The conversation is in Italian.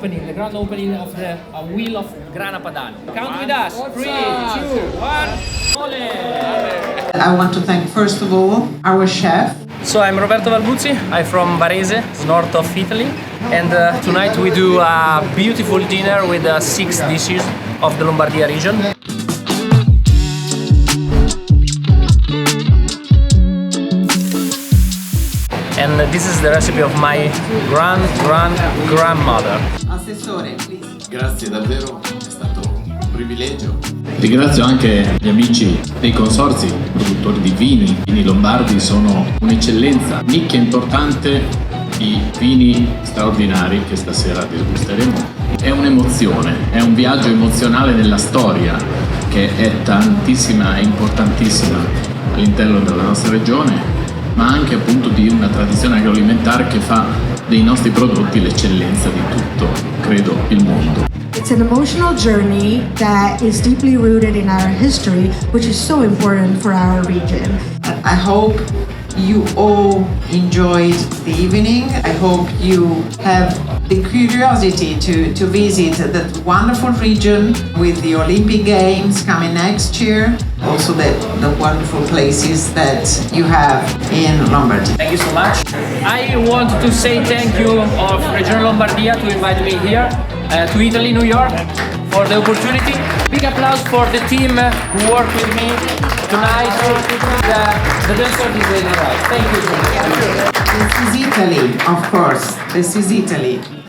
opening, the grand opening of the Wheel of Grana Padano. Count with us. 3, 2, 1. Ole! I want to thank first of all our chef. So I'm Roberto Valbuzzi, I'm from Varese, north of Italy, and tonight we do a beautiful dinner with 6 dishes of the Lombardia region. And this is the recipe of my grandmother. Assessore, please. Grazie davvero, è stato un privilegio. Ringrazio anche gli amici dei consorzi produttori di vini. I vini lombardi sono un'eccellenza, nicchia importante di vini straordinari che stasera degusteremo. È un'emozione, è un viaggio emozionale nella storia che è tantissima e importantissima all'interno della nostra regione, ma anche appunto di una tradizione agroalimentare che fa dei nostri prodotti l'eccellenza di tutto, credo, il mondo. It's an emotional journey that is deeply rooted in our history, which is so important for our region. I hope you all enjoyed the evening. I hope you have the curiosity to visit that wonderful region with the Olympic Games coming next year. Also the wonderful places that you have in Lombardy. Thank you so much. I want to say thank you of Regione Lombardia to invite me here to Italy, New York, for the opportunity. Big applause for the team who worked with me tonight. The dessert is ready. Thank you so much. This is Italy, of course. This is Italy.